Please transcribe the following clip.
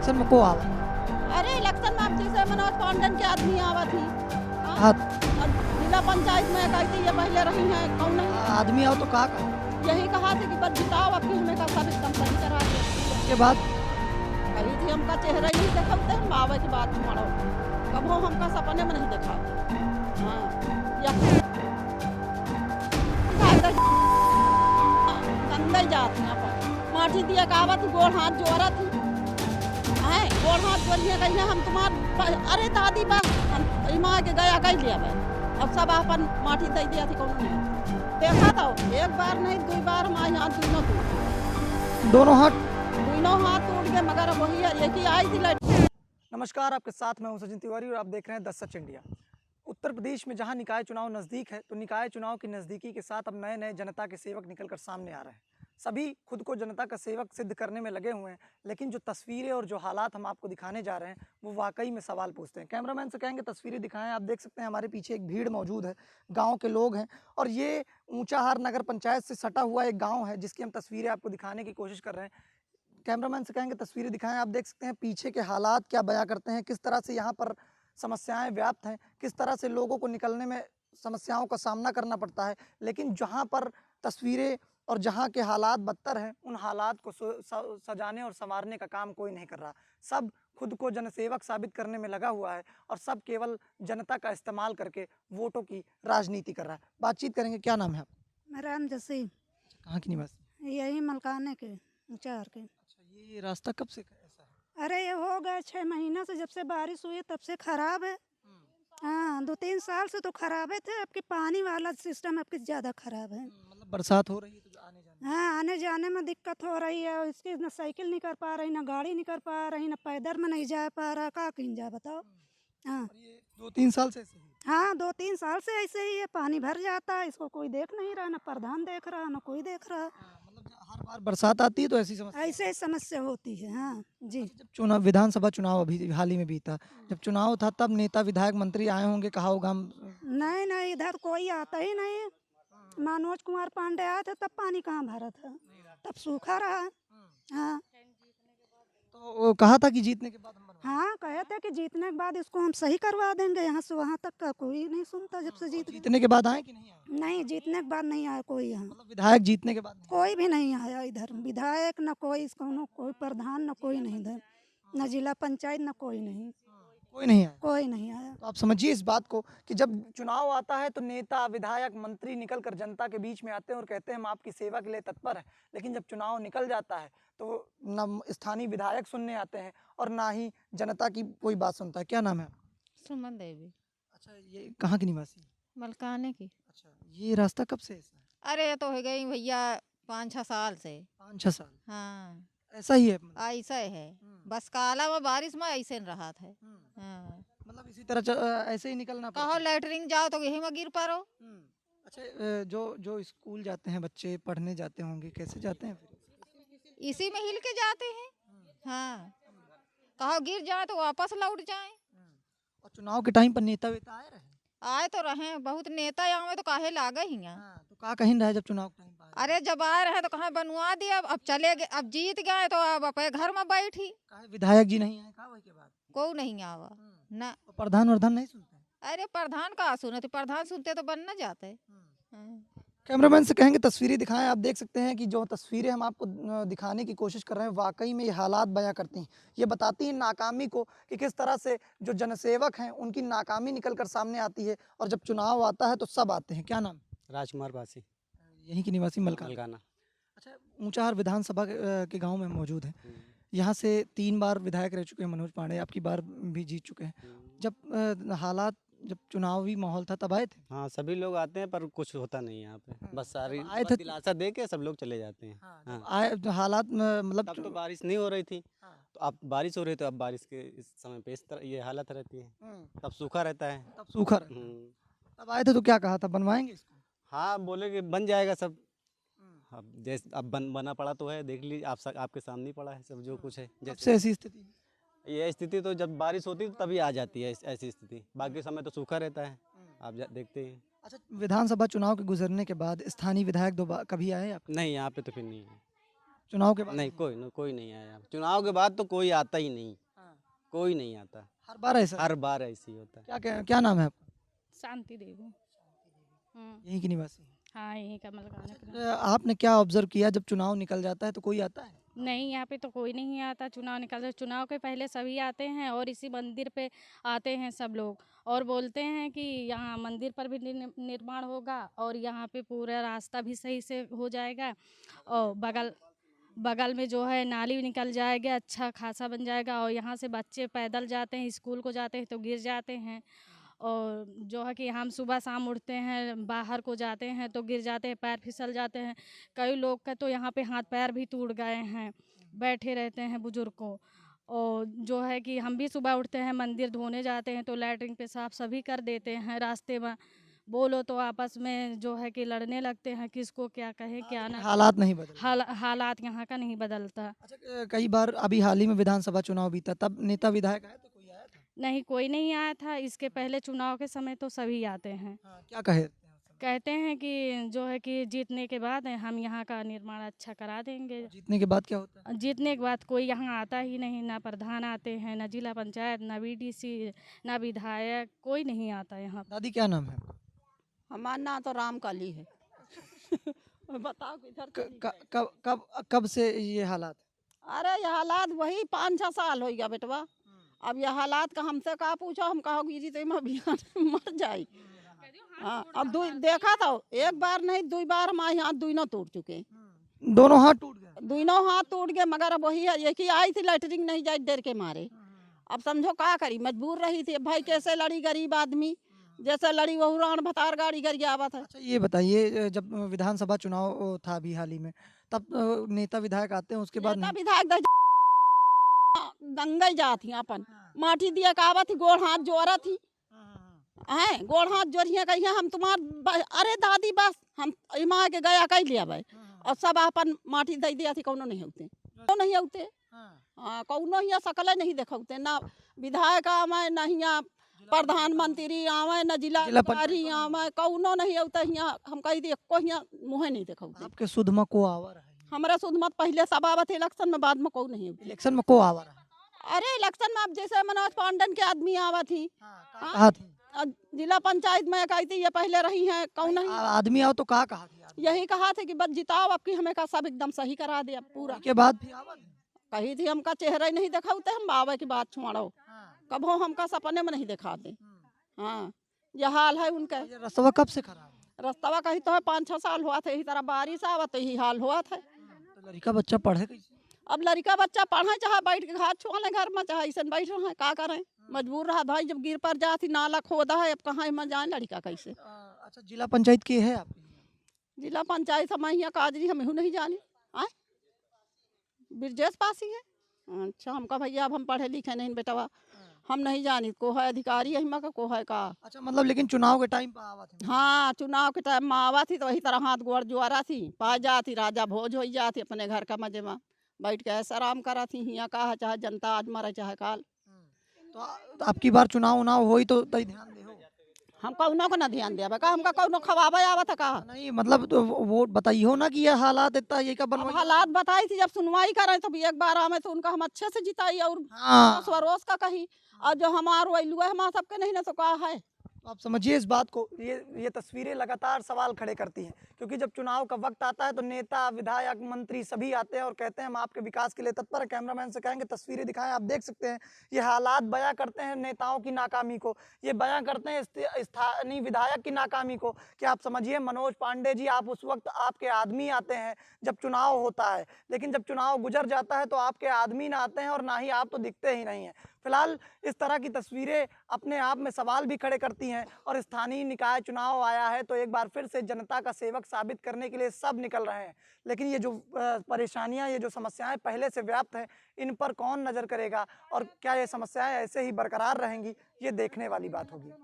Election में को आवा? अरे इलेक्शन में अब जैसे मनोज पांडन के आदमी आवा थी। हाँ, और जिला पंचायत में कहती ये पहले रही हैं कौन नहीं। आदमी आओ तो कहा यही कहा थी कि बस जिताओ अपनी में का सब एकदम सही करा दे। उसके बाद कही थी हमका चेहरा ही नहीं देखते हम आवे की बात मारो कबो हमका सपने में नहीं देखा। हाँ गंदे जात यहाँ पर माटी दिया कहावा थी गोड़ हाथ जोड़ा थी है गोड़ हाथ जोड़िए कही हम तुम्हार अरे दादी बा माँ के गया कह लिया भाई अब सब अपन माटी दे दिया थी कौन नहीं देखा था एक बार नहीं 2 बार हमारे यहाँ दोनों हाथ टूट गए मगर वही है एक ही आई थी लड़की। नमस्कार, आपके साथ मैं हूं सचिन तिवारी और आप देख रहे हैं the such India. Uttar Pradesh में जहां निकाय चुनाव नज़दीक है तो निकाय चुनाव की नज़दीकी के साथ अब नए नए जनता के सेवक निकलकर सामने आ रहे हैं। सभी खुद को जनता का सेवक सिद्ध करने में लगे हुए हैं, लेकिन जो तस्वीरें और जो हालात हम आपको दिखाने जा रहे हैं वो वाकई में सवाल पूछते हैं। कैमरामैन से कहेंगे तस्वीरें दिखाएं। आप देख सकते हैं हमारे पीछे एक भीड़ मौजूद है, गाँव के लोग हैं और ये ऊँचाहार नगर पंचायत से सटा हुआ एक गाँव है जिसकी हम तस्वीरें आपको दिखाने की कोशिश कर रहे हैं। कैमरामैन से कहेंगे तस्वीरें दिखाएं। आप देख सकते हैं पीछे के हालात क्या बयां करते हैं, किस तरह से यहाँ पर समस्याएं व्याप्त हैं, किस तरह से लोगों को निकलने में समस्याओं का सामना करना पड़ता है। लेकिन जहाँ पर तस्वीरें और जहाँ के हालात बदतर हैं उन हालात को सजाने और संवारने का काम कोई नहीं कर रहा। सब खुद को जनसेवक साबित करने में लगा हुआ है और सब केवल जनता का इस्तेमाल करके वोटों की राजनीति कर रहा है। बातचीत करेंगे। क्या नाम है आपका? राम जसी। कहाँ की निवासी? यही मलकाने के ऊंचार के। ये रास्ता कब से ऐसा है? अरे ये हो गए 6 महीना से, जब से बारिश हुई तब से खराब है। हाँ 2-3 साल से तो खराब है थे। आपके पानी वाला सिस्टम आपके ज़्यादा खराब है। मतलब बरसात हो रही है तो आने जाने हाँ आने जाने में दिक्कत हो रही है। इसकी न साइकिल नहीं कर पा रही, ना गाड़ी नहीं कर पा रही, ना पैदल में नहीं जा पा रहा। का कहीं जा बताओ। हाँ ये 2-3 साल से ऐसे ही? हाँ 2-3 साल से ऐसे ही है। पानी भर जाता है, इसको कोई देख नहीं रहा, ना प्रधान देख रहा, ना कोई देख रहा। मतलब हर बार बरसात आती है तो ऐसी समस्या? ऐसे ही समस्या होती है। हाँ जी। जब चुनाव विधानसभा चुनाव अभी हाल ही में बीता, जब चुनाव था तब नेता विधायक मंत्री आए होंगे, कहा होगा हम। नहीं नहीं इधर कोई आता ही नहीं। मनोज कुमार पांडे आए थे तब पानी कहाँ भरा था, तब सूखा रहा। हाँ तो वो कहा था कि जीतने के बाद हम हाँ कहे थे कि जीतने के बाद इसको हम सही करवा देंगे। यहाँ से वहाँ तक का कोई नहीं सुनता। जब से जीतने के बाद आए कि नहीं आए? नहीं जीतने के बाद नहीं आया कोई यहाँ। मतलब विधायक जीतने के बाद नहीं? कोई भी नहीं आया इधर। विधायक न कोई, कोई प्रधान न कोई नहीं इधर, न जिला पंचायत न कोई नहीं। कोई नहीं आया? कोई नहीं आया। तो आप समझिए इस बात को कि जब चुनाव आता है तो नेता विधायक मंत्री निकलकर जनता के बीच में आते हैं और कहते हैं हम आपकी सेवा के लिए तत्पर हैं, लेकिन जब चुनाव निकल जाता है तो न स्थानीय विधायक सुनने आते हैं और ना ही जनता की कोई बात सुनता है। क्या नाम है? सुमन देवी। अच्छा, ये कहाँ की निवासी? मलकाने की। अच्छा, ये रास्ता कब से ऐसा है? अरे ये तो हो गई भैया 5-6 साल से। 5-6 साल हाँ ऐसा ही है? ऐसा है। बस काला में बारिश में ऐसे न रहा था। हाँ मतलब इसी तरह ऐसे ही निकलना कहो पड़ता है। लेटरिंग जाओ तो यही में गिर पड़ो। अच्छा, जो स्कूल जाते हैं बच्चे पढ़ने जाते होंगे, कैसे जाते हैं फिर? इसी में हिल के जाते हैं। हाँ कहो गिर जाए तो वापस लौट जाए। और चुनाव के टाइम पर नेता वेता आए रहे? आए तो रहे बहुत नेता यहाँ में तो काहे लागे ही यहाँ। तो कहाँ कहीं रहे जब चुनाव के टाइम पर आए? अरे जब आए रहे तो कहाँ बनवा दिया। अब चले गए, अब जीत गए तो अब अपने घर में बैठी। काहे विधायक जी नहीं आए? कहा वही के बाद कोई नहीं आवा ना। तो प्रधान वर्धान नहीं सुनते? अरे प्रधान का सुनते, प्रधान सुनते तो बन न जाते। हाँ। कैमरामैन से कहेंगे तस्वीरें दिखाएं। आप देख सकते हैं कि जो तस्वीरें हम आपको दिखाने की कोशिश कर रहे हैं वाकई में ये हालात बयां करती हैं। ये बताती हैं नाकामी को कि किस तरह से जो जनसेवक हैं उनकी नाकामी निकल कर सामने आती है और जब चुनाव आता है तो सब आते हैं। क्या नाम? राजकुमार बासी। यहीं की निवासी मलकाना। अच्छा, ऊंचाहार विधानसभा के गाँव में मौजूद है। यहाँ से 3 बार विधायक रह चुके हैं मनोज पांडे, आपकी बार भी जीत चुके हैं। जब हालात जब चुनावी माहौल था तब आए थे? हाँ सभी लोग आते हैं पर कुछ होता नहीं है यहाँ पे। बस सारी आए थे दिलासा दे के सब लोग चले जाते हैं। हाँ। आए हालात मतलब तब तो बारिश नहीं हो रही थी। तो अब बारिश हो रही तो अब बारिश के इस समय पे इस तरह ये हालत रहती है। तब सूखा रहता है। तब सूखा तब आए थे तो क्या कहा था, बनवाएंगे इसको? हाँ बोले कि बन जाएगा सब। अब जैसे अब बना पड़ा तो है, देख लीजिए आपके सामने ही पड़ा है सब जो कुछ है। जैसे ऐसी स्थिति ये स्थिति तो जब बारिश होती है तो तभी आ जाती है ऐसी स्थिति, बाकी समय तो सूखा रहता है। आप देखते हैं। अच्छा, विधानसभा चुनाव के गुजरने के बाद स्थानीय विधायक कभी आए आप? नहीं यहाँ पे तो फिर नहीं है। चुनाव के बाद नहीं, कोई नहीं आया। चुनाव के बाद तो कोई आता ही नहीं, हाँ। कोई नहीं आता। हर बार ऐसा? हर बार ऐसे ही होता है। क्या नाम है आपका? शांति देवी। यहीं की निवासी? हाँ, यहीं का मलकाना का। आपने क्या ऑब्जर्व किया, जब चुनाव निकल जाता है तो कोई आता है? नहीं, यहाँ पे तो कोई नहीं आता। चुनाव निकलता, चुनाव के पहले सभी आते हैं और इसी मंदिर पे आते हैं सब लोग, और बोलते हैं कि यहाँ मंदिर पर भी निर्माण होगा और यहाँ पे पूरा रास्ता भी सही से हो जाएगा, और बगल में जो है नाली भी निकल जाएगा, अच्छा खासा बन जाएगा। और यहाँ से बच्चे पैदल जाते हैं, स्कूल को जाते हैं तो गिर जाते हैं, और जो है कि हम सुबह शाम उठते हैं, बाहर को जाते हैं तो गिर जाते हैं, पैर फिसल जाते हैं। कई लोग का तो यहाँ पे हाथ पैर भी टूट गए हैं, बैठे रहते हैं बुजुर्ग को। और जो है कि हम भी सुबह उठते हैं, मंदिर धोने जाते हैं तो लैट्रिन पेशाब सभी कर देते हैं। रास्ते में बोलो तो आपस में जो है कि लड़ने लगते हैं, किसको क्या कहे क्या ना। हालात नहीं बदले? हालात यहाँ का नहीं बदलता। अच्छा, कई बार अभी हाल ही में विधानसभा चुनाव बीता, तब नेता विधायक आए थे, कोई आया था? नहीं, कोई नहीं आया था। इसके पहले चुनाव के समय तो सभी आते हैं। क्या कहे? कहते हैं कि जो है कि जीतने के बाद हम यहाँ का निर्माण अच्छा करा देंगे। जीतने के बाद क्या होता है? जीतने के बाद कोई यहाँ आता ही नहीं, ना प्रधान आते हैं, ना जिला पंचायत, ना VDC, ना विधायक, कोई नहीं आता यहाँ। दादी क्या नाम है? हमारा नाम तो रामकाली है। बताओ किधर चली गई? कब से ये हालात? अरे ये हालात वही 5-6 साल हो गया बेटवा। अब ये हालात का हमसे का पूछो, हम कहोगी जी तो अभियान मर जाए। हाँ, अब देखा था, एक बार नहीं 2 बार हमारे हाथ दोनों टूट चुके। दोनों हाथ टूट गए? दोनों हाथ टूट गए, मगर अब वही है, एक ही आई थी लैटरिन नहीं जाए डर के मारे। अब समझो क्या करी, मजबूर रही थी। भाई कैसे लड़ी गरीब आदमी, जैसे लड़ी वही राण भतार गाड़ी करके आवा था। अच्छा, ये बताइए, जब विधानसभा चुनाव था अभी हाल ही में, तब नेता विधायक आते हैं, उसके बाद नेता नहीं? विधायक गंगा जाती अपन माटी दिया कावा थी, गोड़ हाथ जोरा थी हैं, गोड़ हाथ जोड़िए कहिए हम तुम्हार अरे दादी बस हम इमा के गया कह लिया भाई, और सब अपन माटी दे दिया थी। कौनो नहीं होते, कौनो नहीं होते। हाँ, कौनो यहाँ सकल नहीं देखते, ना विधायक आवे, ना यहाँ प्रधानमंत्री आवे, ना जिला अधिकारी आवे, कौनो नहीं होता यहाँ। हम कही दी को यहाँ मुँह नहीं देखते। आपके सुध में को आवर है? हमारा सुध मत पहले सब आवत इलेक्शन में, बाद में को नहीं होती। इलेक्शन में को आवर है? अरे इलेक्शन में अब जैसे मनोज पांडन के आदमी आवा थी, कहा थी? जिला पंचायत में कही थी, ये पहले रही है, कौन नहीं आदमी आओ तो कहा थी? यही कहा थे कि बस जिताओ, अब की हमें का सब एकदम सही करा दे अब पूरा। के बाद भी आवा थी? कही थी हमका चेहरा ही नहीं दिखाते, हम बाबा की बात छुड़ो, कबो हमका सपने में नहीं दिखाते। हाँ, यह हाल है उनका। ये रास्ता कब से खराब है? रास्ता कही तो है 5-6 साल हुआ था, यही तरह बारिश आवा तो यही हाल हुआ था। तो लड़का बच्चा पढ़े कैसे? अब लड़का बच्चा पढ़े, चाहे बैठ के घाट छुआ घर में, चाहे ऐसे बैठ रहे, का करें, मजबूर रहा भाई। जब गिर पर जाती, नाला खोदा है, अब कहाँ में जाए लड़का कैसे। अच्छा, जिला पंचायत की है आपकी? जिला पंचायत हमारे यहाँ काजरी हम नहीं जानी। आए ब्रजेश पासी है। अच्छा, हमका भैया अब हम पढ़े लिखे नहीं बेटवा, हम नहीं जानी को है अधिकारी है का को है का। अच्छा, मतलब लेकिन चुनाव के टाइम पर आवा थी? हाँ, चुनाव के टाइम में आवा थी तो वही तरह हाथ गोड़ जुआरा थी, पा जाती, राजा भोज हो जाती, अपने घर का मजे में बैठ के ऐसा आराम करा थी। यहाँ कहा चाहे जनता आज मरे चाहे काल। तो आपकी बार चुनाव उनाव होई तो तई ध्यान दे हो? हम कौनो को ना ध्यान दिया का, हमका कौनो खवाबे आवा था का। नहीं मतलब तो वो बताइए हो ना कि ये हालात इतना ये कब अब बनवाई? हालात बताई थी, जब सुनवाई करे तो भी एक बार आवे तो उनका हम अच्छे से जिताई, और हाँ। स्वरोज का कही, और जो हमार वैलू है हमारा सबके नहीं ना तो का है। आप समझिए इस बात को, ये तस्वीरें लगातार सवाल खड़े करती हैं, क्योंकि जब चुनाव का वक्त आता है तो नेता विधायक मंत्री सभी आते हैं और कहते हैं हम आपके विकास के लिए तत्पर हैं। कैमरामैन से कहेंगे तस्वीरें दिखाएं। आप देख सकते हैं ये हालात बयां करते हैं नेताओं की नाकामी को, ये बयां करते हैं स्थानीय विधायक की नाकामी को। कि आप समझिए मनोज पांडे जी, आप उस वक्त आपके आदमी आते हैं जब चुनाव होता है, लेकिन जब चुनाव गुजर जाता है तो आपके आदमी ना आते हैं और ना ही आप तो दिखते ही नहीं हैं। फिलहाल इस तरह की तस्वीरें अपने आप में सवाल भी खड़े करती हैं, और स्थानीय निकाय चुनाव आया है तो एक बार फिर से जनता का सेवक साबित करने के लिए सब निकल रहे हैं। लेकिन ये जो परेशानियां, ये जो समस्याएं पहले से व्याप्त हैं, इन पर कौन नज़र करेगा और क्या ये समस्याएं ऐसे ही बरकरार रहेंगी, ये देखने वाली बात होगी।